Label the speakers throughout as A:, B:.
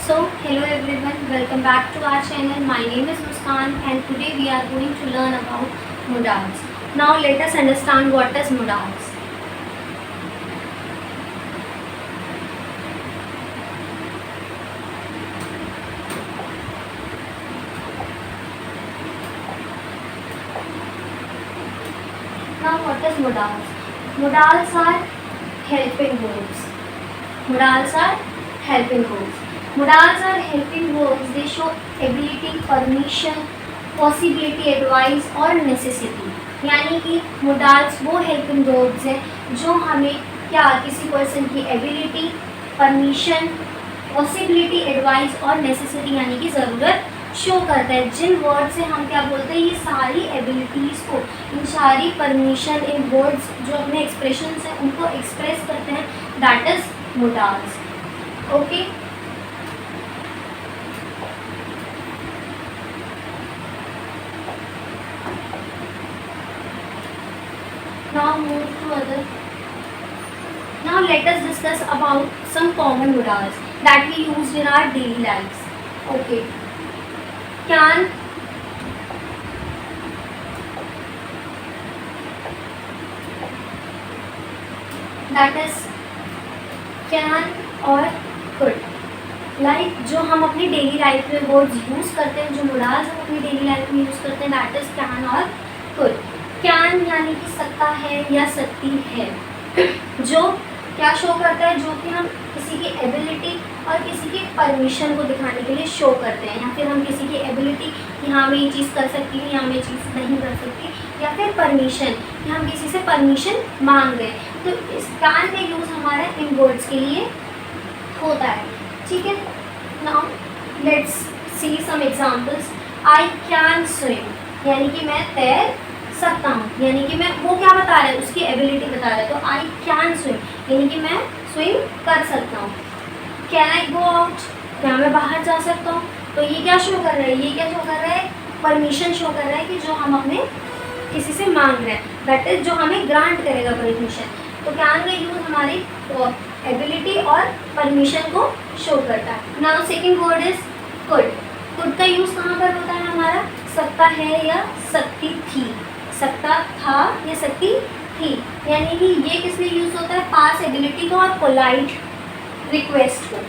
A: So, hello everyone, welcome back to our channel. My name is Muskan and today we are going to learn about modals. Now let us understand what is modals. Now what is modals? Modals are helping verbs. Modals are helping verbs. Modals are helping verbs. They show ability, permission, possibility, advice और necessity. यानी कि modals वो helping verbs हैं जो हमें क्या किसी person की ability, permission, possibility, advice और necessity यानी कि ज़रूरत शो करता है. जिन वर्ड से हम क्या बोलते हैं, ये सारी एबिलिटीज़ को, इन सारी परमिशन, इन वर्ड्स जो अपने एक्सप्रेशंस हैं उनको एक्सप्रेस करते हैं, that is modals. Okay, now move to other. Now let us discuss about some common modals that we use in our daily lives. Okay, can, that is can और could. Like जो हम अपनी daily life में words use करते हैं, जो modals हम अपनी डेली लाइफ में यूज़ करते हैं, दैट इज कैन और कुड. कैन यानी कि सकता है या सकती है, जो क्या शो करता है, जो कि हम किसी की एबिलिटी और किसी की परमिशन को दिखाने के लिए शो करते हैं, या फिर हम किसी की एबिलिटी कि हाँ मैं ये चीज़ कर सकती हूँ या मैं ये चीज़ नहीं कर सकती, या फिर परमिशन कि हम किसी से परमिशन मांग रहे हैं. तो इस कैन का यूज़ हमारा इन वर्ड्स के लिए होता है. ठीक है, now let's see some examples. I can swim यानी कि मैं तैर सकता हूँ, यानी कि मैं, वो क्या बता रहा है, उसकी एबिलिटी बता रहा है. तो आई कैन स्विम यानी कि मैं स्विम कर सकता हूँ. कैन आई गो आउट, क्या मैं बाहर जा सकता हूँ. तो ये क्या शो कर रहा है, ये क्या शो कर रहा है, परमिशन शो कर रहा है कि जो हम अपने किसी से मांग रहे हैं, दैट इज जो हमें ग्रांट करेगा परमिशन. तो कैन का यूज़ हमारी एबिलिटी और परमिशन को शो करता है. Now second word is could. Could का यूज़ कहाँ पर होता है हमारा, सकता है या सकती थी, सकता था या सकती थी. यानी कि ये किस लिए यूज़ होता है, पास एबिलिटी को और पोलाइट रिक्वेस्ट को.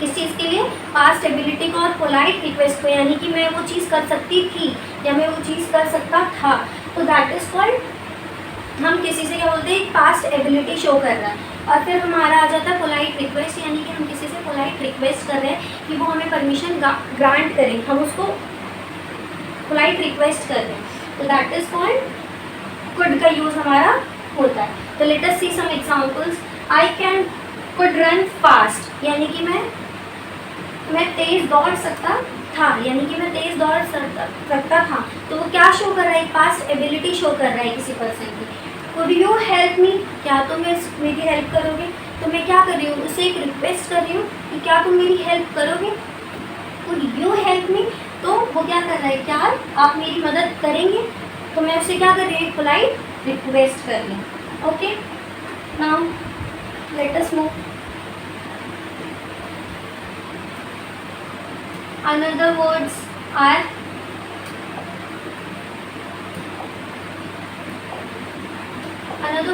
A: किस चीज़ के लिए, पास्ट एबिलिटी को और पोलाइट रिक्वेस्ट को, यानी कि मैं वो चीज़ कर सकती थी या मैं वो चीज़ कर सकता था. तो दैट इज़ कॉल्ड, हम किसी से क्या बोलते हैं, पास्ट एबिलिटी शो कर रहा है. और फिर हमारा आ जाता है पोलाइट रिक्वेस्ट, यानी कि हम किसी से पोलाइट रिक्वेस्ट कर रहे हैं कि वो हमें परमिशन ग्रांट करें, हम उसको पोलाइट रिक्वेस्ट कर रहे हैं. तो दैट इज कॉल्ड कुड का यूज़ हमारा होता है. तो let us see some examples. I can could run fast यानी कि मैं तेज़ दौड़ सकता था, यानी कि मैं तेज़ दौड़ सकता था. तो वो क्या शो कर रहा है, पास्ट एबिलिटी शो कर रहा है किसी पर्सन की. कुड यू हेल्प मी, क्या तुम मेरी हेल्प करोगे. तो मैं क्या कर रही हूँ, उसे एक रिक्वेस्ट कर रही हूँ कि क्या तुम मेरी हेल्प करोगे. कुड यू हेल्प मी, तो वो क्या कर रहा है, क्या आप मेरी मदद करेंगे. तो मैं उसे क्या कर रही हूँ, पोलाइट रिक्वेस्ट कर रही हूँ. Okay, now let us move. Another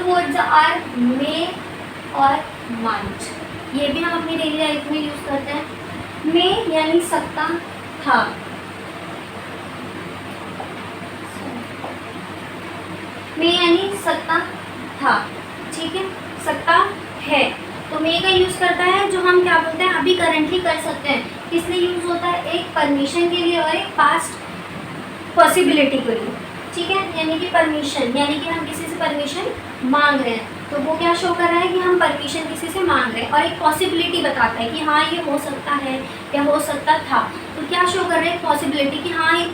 A: words are may और might. ये भी हम अपनी डेली लाइफ में यूज़ करते हैं. may यानी सकता था, may यानी सकता था. ठीक है, सकता है. तो मे का यूज़ करता है जो हम क्या बोलते हैं, अभी करंटली कर सकते हैं. किस लिए यूज़ होता है, एक परमिशन के लिए और एक पास्ट पॉसिबिलिटी के लिए. ठीक है, यानी कि परमिशन यानी कि हम किसी से परमिशन मांग रहे हैं, तो वो क्या शो कर रहा है कि हम परमिशन किसी से मांग रहे हैं. और एक पॉसिबिलिटी बताता है कि हाँ ये हो सकता है या हो सकता था. तो क्या शो कर रहे हैं, पॉसिबिलिटी कि हाँ ये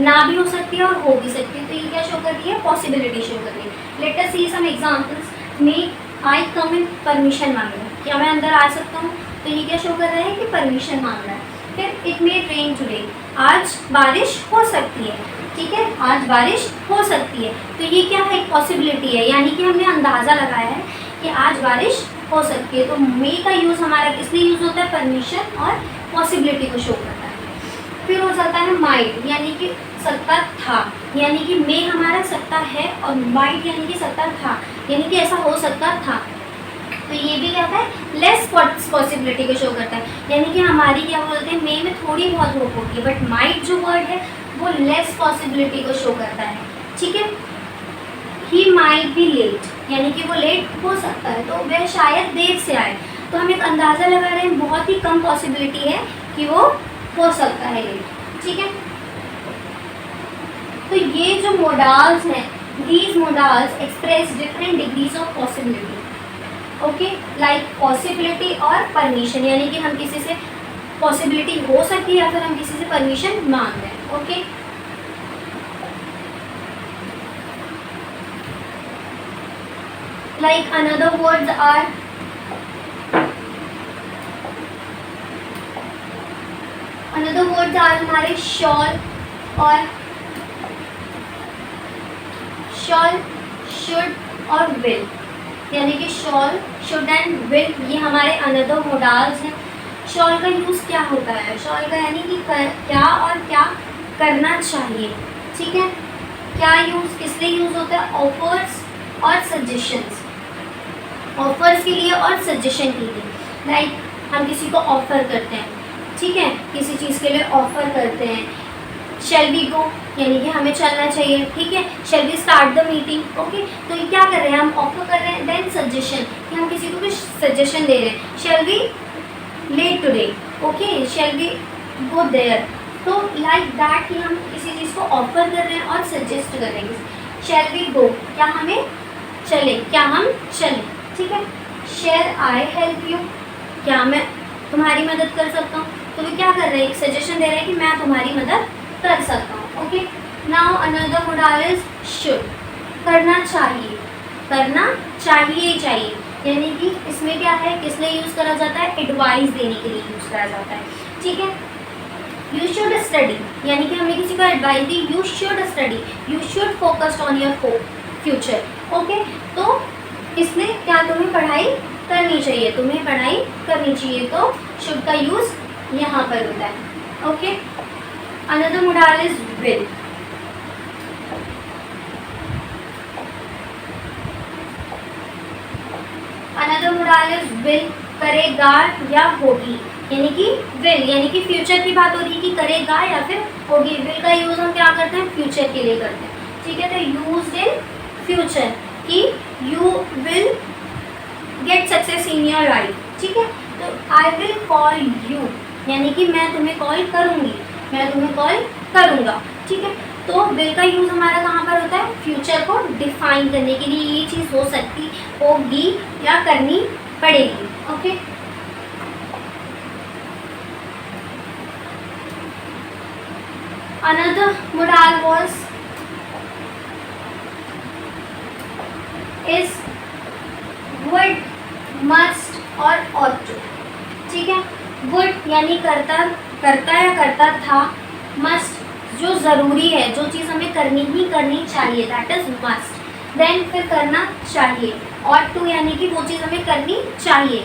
A: ना भी हो सकती है और हो भी सकती है. तो ये क्या शो कर रही है, पॉसिबिलिटी शो कर रही है. Late us see some examples. मे आई कम इन, परमिशन मांग रहा है, क्या मैं अंदर आ सकता हूँ. तो ये क्या शो कर रहा है कि परमिशन मांग रहा है. फिर इट मे रेन टुडे, आज बारिश हो सकती है. ठीक है, आज बारिश हो सकती है. तो ये क्या है, एक पॉसिबिलिटी है, यानी कि हमने अंदाज़ा लगाया है कि आज बारिश हो सकती है। तो मे का यूज़ हमारा किस लिए यूज़ होता है? परमिशन और पॉसिबिलिटी को शो करता है। फिर हो जाता है माइट, यानी कि सकता था, यानी कि मे हमारा सकता है और माइट यानी कि सकता था, यानी कि ऐसा हो सकता था। तो ये भी क्या है? लेस पॉसिबिलिटी को शो करता है, यानी कि हमारी क्या बोलते हैं, मे में थोड़ी बहुत होप होती है, बट माइट जो वर्ड है वो लेस पॉसिबिलिटी को शो करता है। ठीक है। ही माइट बी लेट, यानी कि वो लेट हो सकता है, तो वह शायद देर से आए। तो हम एक अंदाज़ा लगा रहे हैं, बहुत ही कम पॉसिबिलिटी है कि वो हो सकता है लेट। ठीक है। तो ये जो मोडाल्स हैं, these modals express different degrees of possibility. Okay, like possibility और परमिशन, यानी कि हम किसी से पॉसिबिलिटी हो सकती है या फिर हम किसी से परमिशन मांग रहे हैं। Okay, like another words are हमारे शॉल और शॉल, शुड और विल, यानी कि शॉल, शुड एंड विल ये हमारे अनदर मोडाल्स हैं। शॉल का यूज़ क्या होता है? शॉल का यानी कि क्या और क्या करना चाहिए। ठीक है। क्या यूज़ किस लिए यूज़ होता है? ऑफर्स और सजेशंस, ऑफर्स के लिए और सजेशन के लिए। लाइक हम किसी को ऑफ़र करते हैं, ठीक है, किसी चीज़ के लिए ऑफ़र करते हैं। शैल वी गो, यानी कि हमें चलना चाहिए। ठीक है। Shall we start the meeting. Okay, तो ये क्या कर रहे हैं? हम ऑफर कर रहे हैं। देन सजेशन, कि हम किसी को कुछ सजेशन दे रहे हैं। Shall we late today, okay, shall we go there. तो लाइक दैट कि हम किसी चीज़ को ऑफर कर रहे हैं और सजेस्ट कर रहे हैं। शैल वी गो, क्या हमें चले, क्या हम चलें। ठीक है। शैल आई हेल्प यू, क्या मैं तुम्हारी मदद कर सकता हूँ। तो वे क्या कर रहे हैं? एक सजेशन दे रहे हैं कि मैं तुम्हारी मदद कर सकता हूँ। Okay, now another modal is should, करना चाहिए, करना चाहिए, चाहिए, यानी कि इसमें क्या है, किस लिए यूज़ करा जाता है? एडवाइस देने के लिए यूज़ करा जाता है। ठीक है। यू शुड स्टडी, यानी कि हमने किसी को advice the, you should study, you should focus on your future. Okay, तो इसमें क्या तुम्हें पढ़ाई करनी चाहिए, तुम्हें पढ़ाई करनी चाहिए, तो शुड का यूज़ यहाँ पर होता है। Okay, another modal is will. Another modal is will, करेगा या होगी, यानी कि विल यानी कि फ्यूचर की बात हो रही है कि करेगा या फिर होगी। विल का यूज़ हम क्या करते हैं? फ्यूचर के लिए करते हैं। ठीक है। तो यूज्ड इन फ्यूचर कि you will get success in your life. ठीक है। तो आई विल कॉल यू, यानी कि मैं तुम्हें कॉल करूँगी, मैं तुम्हें कॉल करूँगा। ठीक है। तो विल का यूज़ हमारा कहाँ पर होता है? फ्यूचर को डिफाइन करने के लिए, ये चीज़ हो सकती होगी या करनी पड़ेगी। Okay, another modal was is would, must और ought to। ठीक है। वुड यानी करता, करता या करता था। मस्ट जो ज़रूरी है, जो चीज़ हमें करनी ही करनी चाहिए, दैट इज़ मस्ट। देन फिर करना चाहिए। ought to यानी कि वो चीज़ हमें करनी चाहिए।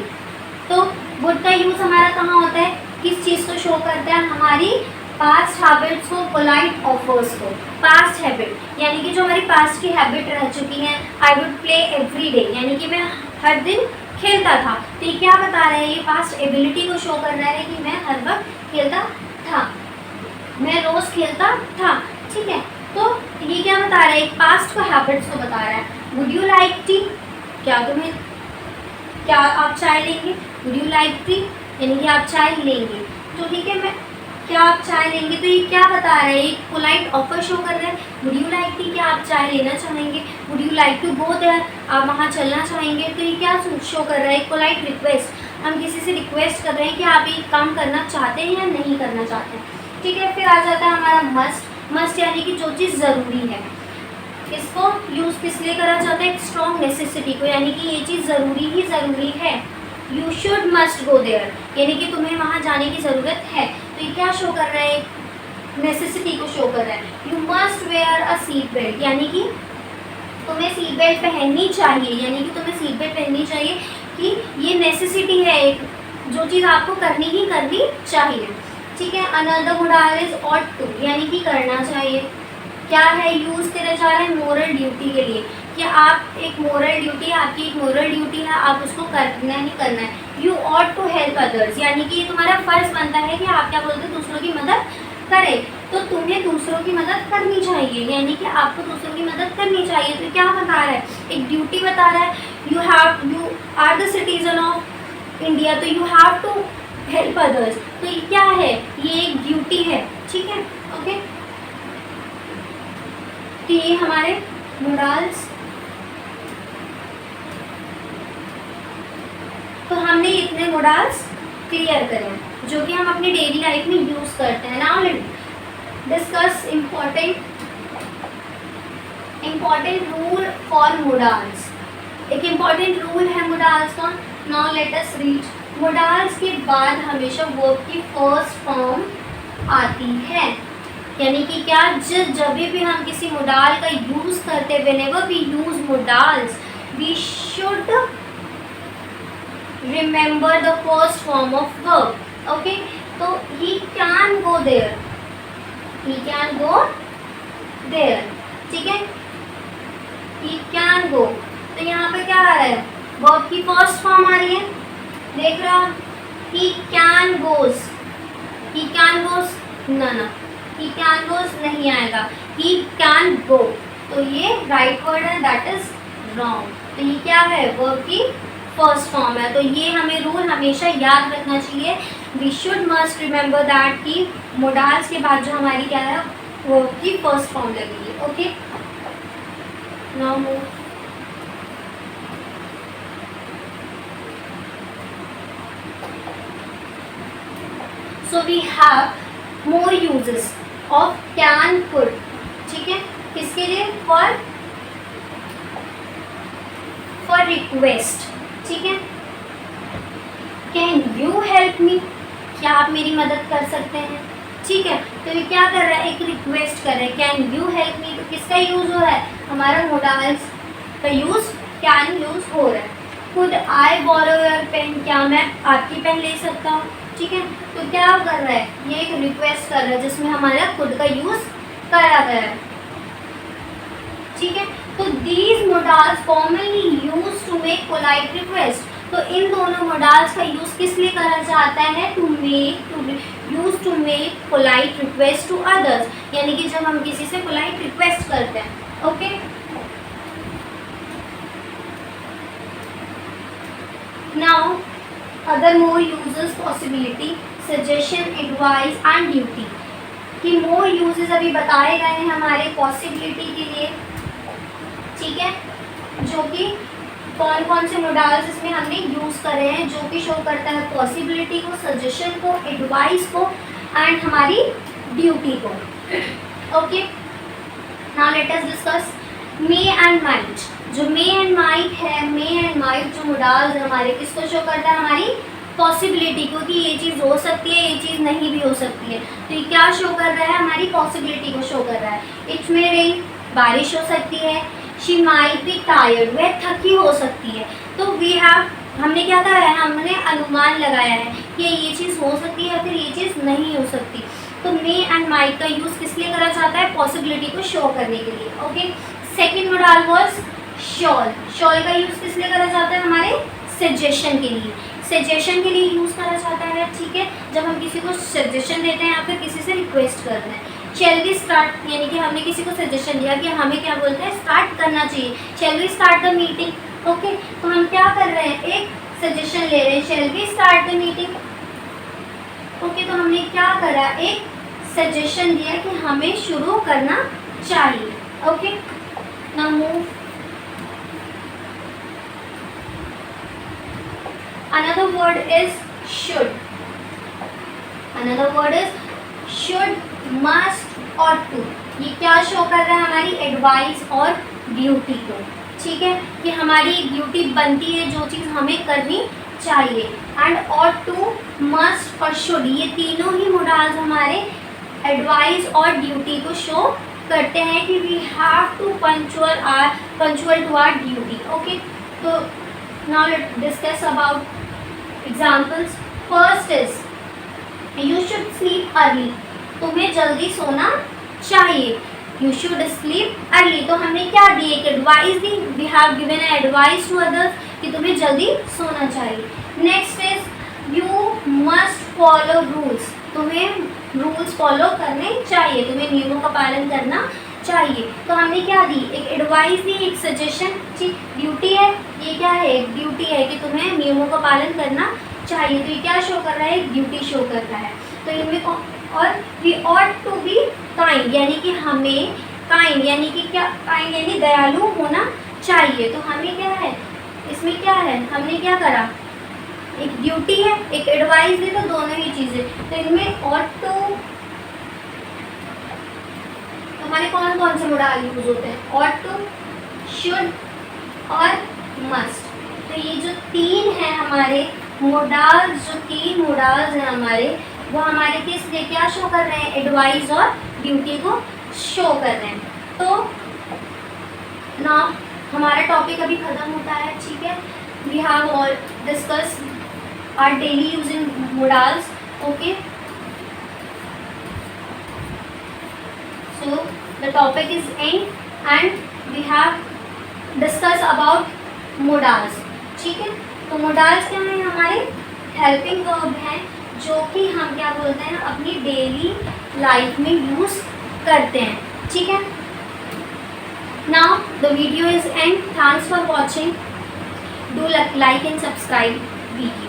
A: तो वुड का यूज़ हमारा कहाँ होता है? किस चीज़ को शो करता है? हमारी पास्ट हैबिट्स को, पोलाइट ऑफर्स को। पास्ट हैबिट यानी कि जो हमारी पास्ट की हैबिट रह चुकी है। I would play every day, यानी कि मैं हर दिन खेलता था। तो ये क्या बता रहा है? ये पास्ट एबिलिटी को शो कर रहा है कि मैं हर वक्त खेलता था, मैं रोज़ खेलता था। ठीक है। तो ये क्या बता रहा है? एक पास्ट को, हैबिट्स को बता रहा है। वुड यू लाइक टी, क्या तुम्हें, क्या आप चाय लेंगे? वुड यू लाइक टी यानी कि आप चाय लेंगे। तो ठीक है, मैं क्या आप चाय लेंगे, तो ये क्या बता रहा है? एक पोलाइट ऑफर शो कर रहा है। वुड यू लाइक टी, क्या आप चाय लेना चाहेंगे? Would you like to go there, आप वहाँ चलना चाहेंगे। तो ये क्या शो कर रहा है? एक पोलाइट रिक्वेस्ट, हम किसी से रिक्वेस्ट कर रहे हैं कि आप ये काम करना चाहते हैं या नहीं करना चाहते हैं। ठीक है। फिर आ जाता है हमारा मस्ट। मस्ट यानी कि जो चीज़ ज़रूरी है। इसको यूज़ किस लिए करा जाता है? एक स्ट्रॉन्ग नेसेसिटी को, यानी कि ये चीज़ ज़रूरी ही ज़रूरी है। You should must go there, यानी कि तुम्हें वहाँ जाने की ज़रूरत है। तो ये क्या शो कर रहा है? नेसेसिटी को शो कर रहा है। You must where a seat belt, यानी कि तुम्हें सीट बेल्ट पहननी चाहिए, यानी कि तुम्हें सीट बेल्ट पहननी चाहिए कि ये नेसेसिटी है, एक जो चीज़ आपको करनी ही करनी चाहिए, ठीक है। Another modal is ought to, यानी कि करना चाहिए। क्या है, यूज़ करा जा रहा है मोरल ड्यूटी के लिए, कि आप एक मोरल ड्यूटी, आपकी एक मोरल ड्यूटी है, आप उसको करना ही करना है। You ought to help others, यानी कि ये तुम्हारा फर्ज बनता है कि आप क्या बोलते हैं, दूसरों की मदद करें, तो तुम्हें दूसरों की मदद करनी चाहिए, यानी कि आपको दूसरों की मदद करनी चाहिए। तो क्या बता रहा है, एक ड्यूटी बता रहा है। You are the citizen of India, तो you have to help others, तो ये क्या है, ये एक ड्यूटी है, ठीक है, ओके। तो ये हमारे मोरल्स, तो हमने इतने मोरल्स क्लियर करें जो कि हम अपनी डेली लाइफ में यूज़ करते हैं। Now let's discuss important rule for morals. एक इम्पॉर्टेंट रूल है मोरल्स का। Now let us read. Morals के बाद हमेशा वर्ब की फर्स्ट फॉर्म आती है, यानी कि क्या, जब भी हम किसी मोडाल का यूज़ करते हैं, whenever we use modals we should remember the first form of verb, okay। तो he can go there, he can go there, ठीक है, he can go। तो यहाँ पे क्या आ रहा है, verb की फर्स्ट फॉर्म आ रही है, देख रहे हो, he can goes, he can goes ना, he can goes नहीं आएगा, he can go, तो ये राइट वर्ड है, दैट इज रॉन्ग। तो ये क्या है, वर्ब की फर्स्ट फॉर्म है। तो ये हमें रूल हमेशा याद रखना चाहिए। We should must remember that कि मोडाल्स के बाद जो हमारी क्या है, वो की फर्स्ट फॉर्म लगेगी, okay. Now move. So we have more uses of can could, ठीक है, किसके लिए, फॉर रिक्वेस्ट, ठीक है। कैन यू हेल्प मी, क्या आप मेरी मदद कर सकते हैं, ठीक है। तो ये क्या कर रहा है, एक रिक्वेस्ट कर रहा है, कैन यू हेल्प मी। तो किसका यूज़ हो रहा है, हमारा मोडाल्स का यूज़ कैन यूज़ हो रहा है। Could I borrow your pen, क्या मैं आपकी पेन ले सकता हूँ, ठीक है। तो क्या कर रहा है, ये एक रिक्वेस्ट कर रहा है जिसमें हमारा कुड का यूज़ करा गया है, ठीक है। तो these modals commonly use to make polite request. तो इन दोनों मोडाल्स का यूज किस लिए करा जाता है, to make polite request to others, यानी कि जब हम किसी से पोलाइट रिक्वेस्ट करते हैं, okay. Now other more uses, possibility, suggestion, advice and duty. कि मोर यूजेस अभी बताए गए हैं हमारे पॉसिबिलिटी के लिए, ठीक है, जो कि कौन कौन से मोडाल्स इसमें हमने यूज़ करे हैं, जो कि शो करता है पॉसिबिलिटी को, सजेशन को, एडवाइस को एंड हमारी ड्यूटी को, okay. Now let us discuss may and might. जो मे एंड माइट है, मे एंड माइट जो मोडाल्स हमारे किसको शो करता है, हमारी पॉसिबिलिटी को, कि ये चीज़ हो सकती है, ये चीज़ नहीं भी हो सकती है। तो ये क्या शो कर रहा है, हमारी पॉसिबिलिटी को शो कर रहा है। इट मे रेन, बारिश हो सकती है। शी माइट बी टायर्ड, वह थकी हो सकती है। तो वी हैव, हमने क्या करा है, हमने अनुमान लगाया है कि ये चीज़ हो सकती है या फिर ये चीज़ नहीं हो सकती। तो मे एंड माइट का यूज़ किस लिए करा जाता है, पॉसिबिलिटी को शो करने के लिए, okay. Second modal was shawl. Shawl का यूज़ किस लिए करा जाता है, हमारे सजेशन के लिए, सजेशन के लिए यूज़ करा जाता है, ठीक है, जब हम किसी को सजेशन देते हैं या फिर किसी से रिक्वेस्ट करते हैं। शैल वी स्टार्ट, यानी कि हमने किसी को सजेशन दिया कि हमें क्या बोलते हैं, स्टार्ट करना चाहिए, shall we start the meeting, okay. तो हम क्या कर रहे हैं, एक सजेशन ले रहे हैं, shall we start the meeting, okay. तो हमने क्या करा, एक सजेशन दिया कि हमें शुरू करना चाहिए, okay. Now move. Another word is should. Another word is should, must और to। ये क्या शो कर रहा है, हमारी एडवाइस और ड्यूटी को, ठीक है, कि हमारी एक ड्यूटी बनती है जो चीज़ हमें करनी चाहिए। एंड और टू, मस्ट और शुड, ये तीनों ही मोडाल्स हमारे एडवाइस और ड्यूटी को शो करते हैं कि we have to punctual to our duty, okay. तो Now let's discuss about examples. First is you should sleep early. तुम्हें जल्दी सोना चाहिए. You should sleep early. तो हमने क्या दी, एक advice the. We have given an advice to others कि तुम्हें जल्दी सोना चाहिए. Next is you must follow rules. तुम्हें रूल्स फॉलो करने चाहिए, तुम्हें नियमों का पालन करना चाहिए. तो हमने क्या दी, एक एडवाइस दी, एक सजेशन. ड्यूटी है, ये क्या है, एक ड्यूटी है कि तुम्हें नियमों का पालन करना चाहिए. तो ये क्या शो कर रहा है, एक ड्यूटी शो कर रहा है. तो इनमें और we ought to be kind, यानी कि हमें काइंड यानी कि क्या, काइंड यानी दयालु होना चाहिए. तो हमें क्या है, इसमें क्या है, हमने क्या करा, एक ड्यूटी है, एक एडवाइस दी, तो दोनों ही चीज़ें. तो इनमें ऑट टू हमारे कौन कौन से मोडाल यूज होते हैं, ऑट टू, शुड और मस्ट. तो ये जो तीन हैं हमारे मोडाल्स, जो तीन मोडाल्स हैं हमारे, वो हमारे किस लिए क्या शो कर रहे हैं, एडवाइस और ड्यूटी को शो कर रहे हैं. तो ना हमारा टॉपिक अभी ख़त्म होता है, ठीक है. We have all discuss our daily using modals. Okay, so the topic is end and we have discussed about modals. ठीक है. तो modals क्या है, हमारे हेल्पिंग वर्ब हैं जो कि हम क्या बोलते हैं, अपनी डेली लाइफ में यूज़ करते हैं. ठीक है. Now the video is end. Thanks for watching. Do like and subscribe video.